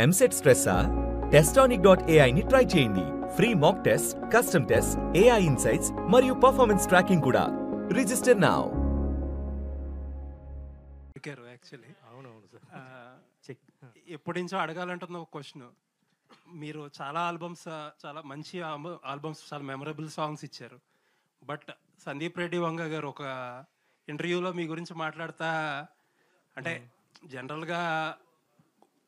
EAMCET స్ట్రెస్సా? Testonic.ai ని try చేయండి. Free mock test, custom test, AI insights మరియు పర్ఫార్మెన్స్ ట్రాకింగ్ కూడా. Register now. యాక్చువల్లీ అవునవును సార్. చెక్ ఎప్పటి నుంచో అడగాలంటున్న ఒక క్వశ్చన్. మీరు చాలా ఆల్బమ్స్, చాలా మంచి ఆల్బమ్స్, చాలా మెమరబుల్ సాంగ్స్ ఇచ్చారు. బట్ సందీప్ రెడ్డి వంగ గారు ఒక ఇంటర్వ్యూలో మీ గురించి మాట్లాడతా, అంటే జనరల్గా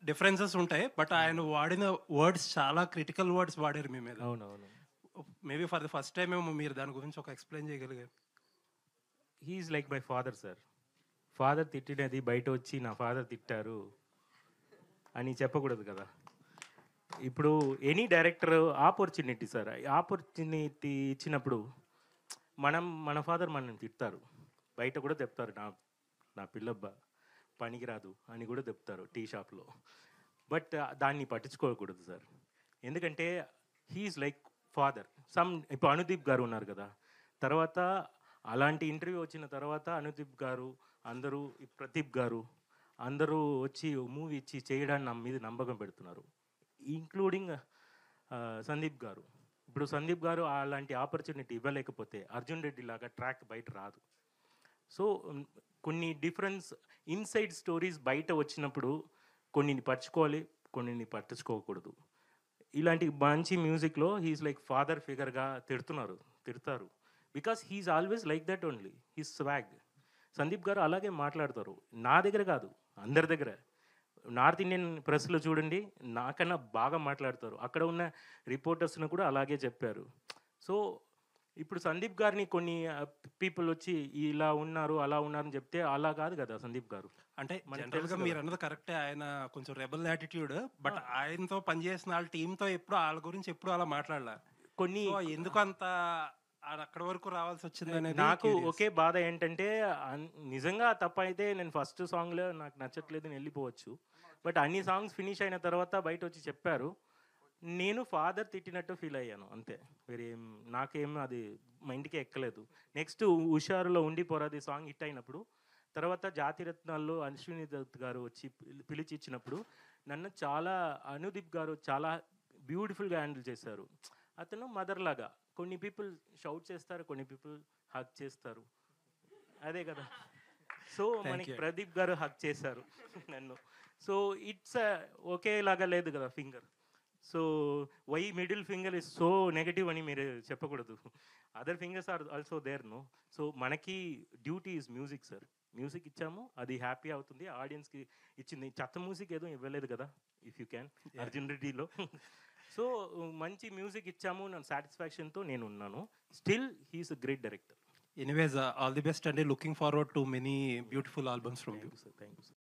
డిఫరెన్సెస్ ఉంటాయి, బట్ ఆయన వాడిన వర్డ్స్ చాలా క్రిటికల్ వర్డ్స్ వాడారు మీ మీద. అవునవును. Maybe for the first time ఏమో మీరు దాని గురించి ఒక ఎక్స్ప్లెయిన్ చేయగలిగారు. He's like my father sir. Father తిట్టినది బయట వచ్చి నా ఫాదర్ తిట్టారు అని చెప్పకూడదు కదా. ఇప్పుడు any director opportunity sir, opportunity ఇచ్చినప్పుడు మన ఫాదర్ మనల్ని తిడతారు, బయట కూడా చెప్తారు నా పిల్లబ్బ పనికిరాదు అని కూడా చెప్తారు టీ షాప్లో. బట్ దాన్ని పట్టించుకోకూడదు సార్, ఎందుకంటే హీఈస్ లైక్ ఫాదర్. ఇప్పుడు అనుదీప్ గారు ఉన్నారు కదా, తర్వాత అలాంటి ఇంటర్వ్యూ వచ్చిన తర్వాత అనుదీప్ గారు అందరూ, ప్రదీప్ గారు అందరూ వచ్చి మూవీ ఇచ్చి చేయడానికి నా మీద నమ్మకం పెడుతున్నారు, ఇంక్లూడింగ్ సందీప్ గారు. ఇప్పుడు సందీప్ గారు అలాంటి ఆపర్చునిటీ ఇవ్వలేకపోతే అర్జున్ రెడ్డి లాగా ట్రాక్ బయట రాదు. సో కొన్ని డిఫరెన్స్ ఇన్సైడ్ స్టోరీస్ బయట వచ్చినప్పుడు కొన్నిని పరచుకోవాలి, కొన్నిని పట్టించుకోకూడదు. ఇలాంటి మంచి మ్యూజిక్లో హీఈస్ లైక్ ఫాదర్ ఫిగర్గా తిడతారు because he's always like that only, he's swag. Sandeep garu అలాగే మాట్లాడతారు, నా దగ్గర కాదు అందరి దగ్గర. నార్త్ ఇండియన్ ప్రెస్లో చూడండి, నాకన్నా బాగా మాట్లాడతారు. అక్కడ ఉన్న రిపోర్టర్స్ను కూడా అలాగే చెప్పారు. సో ఇప్పుడు సందీప్ గారిని కొన్ని పీపుల్ వచ్చి ఇలా ఉన్నారు అలా ఉన్నారని చెప్తే అలా కాదు కదా సందీప్ గారు. అంటే జనరల్గా మీరు అన్నది కరెక్టే, ఆయన కొంచెం రెబల్ యాటిట్యూడ్, బట్ ఆయనతో పనిచేసిన వాళ్ళ టీంతో ఎప్పుడు వాళ్ళ గురించి ఎప్పుడు అలా మాట్లాడలే. కొన్ని ఎందుకు అంత అక్కడి వరకు రావాల్సి వచ్చింది అనేది నాకు ఒకే బాధ ఏంటంటే, నిజంగా తప్ప అయితే నేను ఫస్ట్ సాంగ్లో నాకు నచ్చట్లేదు నేను వెళ్ళిపోవచ్చు. బట్ అన్ని సాంగ్స్ ఫినిష్ అయిన తర్వాత బయట వచ్చి చెప్పారు, నేను ఫాదర్ తిట్టినట్టు ఫీల్ అయ్యాను అంతే. నాకేం అది మైండ్కే ఎక్కలేదు. నెక్స్ట్ హుషారులో ఉండి పోరాది సాంగ్ హిట్ అయినప్పుడు, తర్వాత జాతిరత్నాల్లో అశ్విని దత్ గారు వచ్చి పిలిచి ఇచ్చినప్పుడు నన్ను చాలా అనుదీప్ గారు చాలా బ్యూటిఫుల్గా హ్యాండిల్ చేశారు. అతను మదర్ లాగా. కొన్ని పీపుల్ షౌట్ చేస్తారు, కొన్ని పీపుల్ హగ్ చేస్తారు, అదే కదా. సో మనకి ప్రదీప్ గారు హగ్ చేశారు నన్ను. సో ఇట్స్ ఒకేలాగా లేదు కదా finger. So why middle finger is so negative అని మీరు చెప్పకూడదు. Other fingers are also there no. So మనకి duty is music sir. Music ఇచ్చాము, అది హ్యాపీ అవుతుంది, ఆడియన్స్కి ఇచ్చింది. చెత్త మ్యూజిక్ ఏదో ఇవ్వలేదు కదా, ఇఫ్ యూ క్యాన్ అర్జున్ రెడ్డిలో. సో మంచి మ్యూజిక్ ఇచ్చాము, నా సాటిస్ఫాక్షన్తో నేను ఉన్నాను. Still he's a great director. Anyways all the best అండి. Looking forward to many beautiful albums from you. Thank you sir.